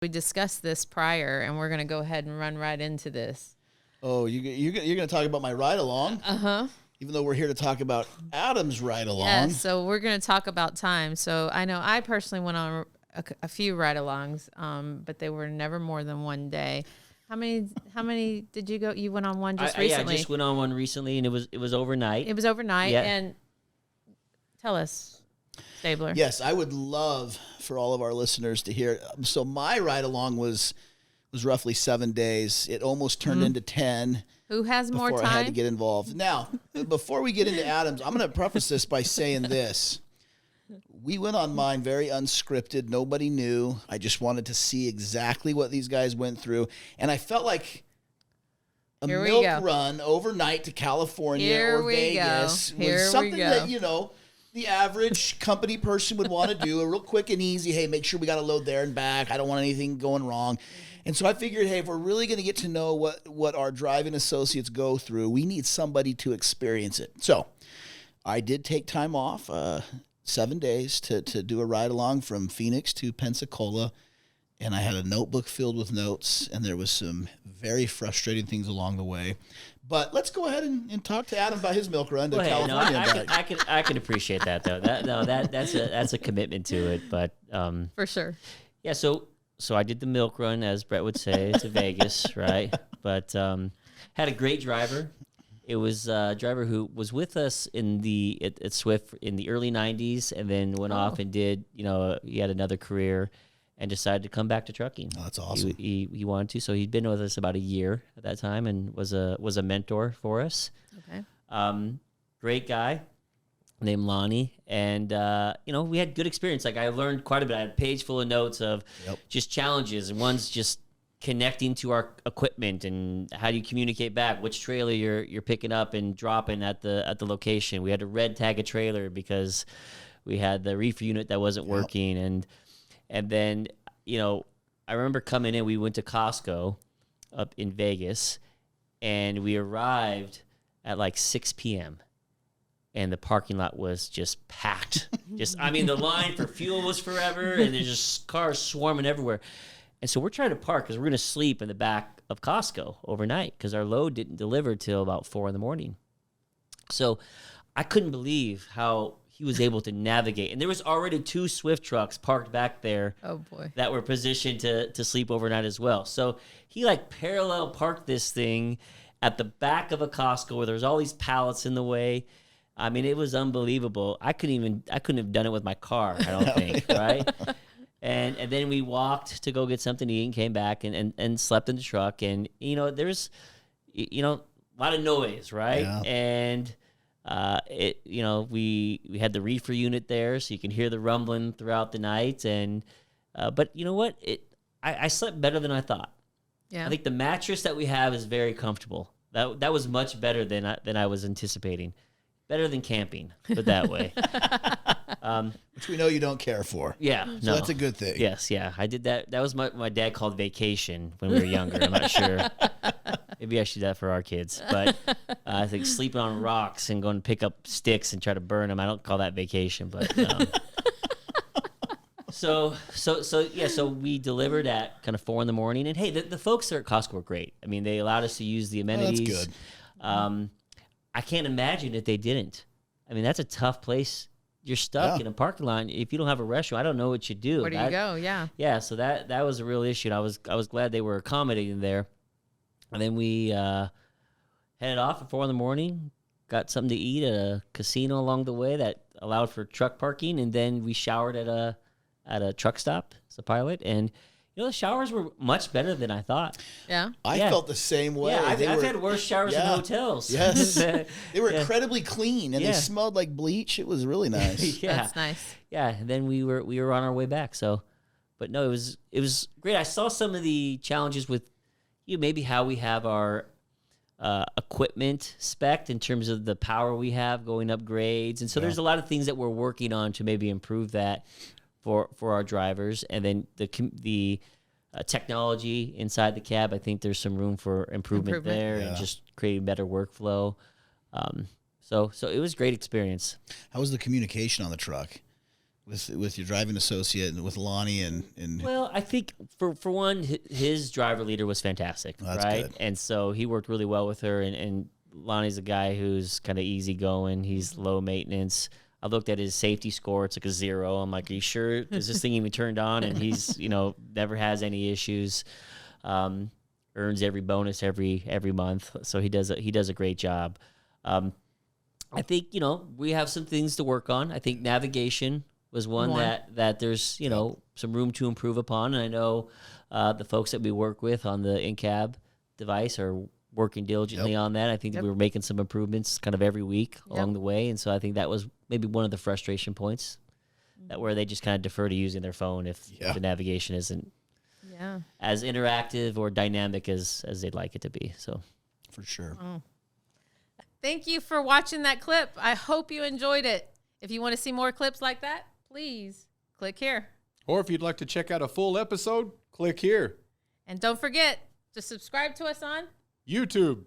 We discussed this prior, and we're going to go ahead and run right into this. Oh, you're going to talk about my ride along? Uh-huh. Even though we're here to talk about Adam's ride along. Yeah, so we're going to talk about time. So I know I personally went on a few ride-alongs, but they were never more than one day. How many did you go? You went on one recently? Yeah, I just went on one recently, and it was overnight. It was overnight, Yeah. and tell us, Stabler. Yes, I would love for all of our listeners to hear. So my ride along was roughly 7 days. It almost turned into 10. Who has more before time? I had to get involved. Now, before we get into Adam's, I'm going to preface this by saying this. We went on mine very unscripted. Nobody knew. I just wanted to see exactly what these guys went through. And I felt like a milk run overnight to California or Vegas was something that, the average company person would want to do. A real quick and easy, hey, make sure we got to load there and back. I don't want anything going wrong. And so I figured, hey, if we're really going to get to know what our driving associates go through, we need somebody to experience it. So I did take time off, 7 days to do a ride along from Phoenix to Pensacola. And I had a notebook filled with notes, and there was some very frustrating things along the way. But let's go ahead and talk to Adam about his milk run to California. I can appreciate that though. That's a commitment to it. But for sure. Yeah. So I did the milk run, as Brett would say, to Vegas, right? But had a great driver. It was a driver who was with us at Swift in the early '90s, and then went off and did. He had another career, and decided to come back to trucking. Oh, that's awesome. He wanted to, so he'd been with us about a year at that time, and was a mentor for us. Okay. Great guy named Lonnie, and we had good experience. Like, I learned quite a bit. I had a page full of notes of just challenges, and one's just connecting to our equipment and how do you communicate back, which trailer you're picking up and dropping at the location. We had to red tag a trailer because we had the reefer unit that wasn't working, and then I remember coming in. We went to Costco up in Vegas, and we arrived at like 6 p.m. and the parking lot was just packed. The line for fuel was forever, and there's just cars swarming everywhere. And so we're trying to park because we're going to sleep in the back of Costco overnight because our load didn't deliver till about 4 a.m. So I couldn't believe how he was able to navigate. And there was already 2 Swift trucks parked back there. Oh, boy. That were positioned to sleep overnight as well. So he parallel parked this thing at the back of a Costco where there's all these pallets in the way. I mean, it was unbelievable. I couldn't have done it with my car, I don't think, right? And then we walked to go get something to eat and came back and slept in the truck. And, there's, a lot of noise, right? Yeah. And we had the reefer unit there, so you can hear the rumbling throughout the night. And but you know what? I slept better than I thought. Yeah. I think the mattress that we have is very comfortable. That was much better than I was anticipating. Better than camping, put that way. Which we know you don't care for. Yeah, so that's a good thing. Yes, yeah, I did that. That was my dad called vacation when we were younger. I'm not sure. Maybe I should do that for our kids. But I think sleeping on rocks and going to pick up sticks and try to burn them, I don't call that vacation. But So we delivered at kind of 4 a.m. And hey, the folks there at Costco were great. I mean, they allowed us to use the amenities. Oh, that's good. I can't imagine if they didn't. I mean, that's a tough place. You're stuck in a parking lot. If you don't have a restroom, I don't know what you do. Where do you go? Yeah. Yeah, so that was a real issue. And I was glad they were accommodating there. And then we headed off at 4 a.m. Got something to eat at a casino along the way that allowed for truck parking, and then we showered at a truck stop as a pilot. And the showers were much better than I thought. Yeah. I felt the same way. Yeah, I've had worse showers in hotels. Yes. They were incredibly clean, and they smelled like bleach. It was really nice. Yeah. That's nice. Yeah, and then we were on our way back. So, but no, it was great. I saw some of the challenges with maybe how we have our equipment spec'd in terms of the power we have going up grades. And so there's a lot of things that we're working on to maybe improve that for our drivers. And then the technology inside the cab, I think there's some room for improvement there and just creating better workflow. So it was a great experience. How was the communication on the truck? with your driving associate and with Lonnie and Well, I think for one, his driver leader was fantastic, That's right? good. And so he worked really well with her. And Lonnie's a guy who's kind of easygoing. He's low maintenance. I looked at his safety score; it's like a 0. I'm like, "Are you sure? Is this thing even turned on?" And he's never has any issues. Earns every bonus every month, so he does a great job. I think we have some things to work on. I think navigation was one that there's some room to improve upon, and I know the folks that we work with on the in-cab device are working diligently on that. I think that we were making some improvements kind of every week along the way, and so I think that was maybe one of the frustration points that where they just kind of defer to using their phone if the navigation isn't as interactive or dynamic as they'd like it to be. So for sure. Thank you for watching that clip. I hope you enjoyed it. If you want to see more clips like that, please click here. Or if you'd like to check out a full episode, click here. And don't forget to subscribe to us on YouTube.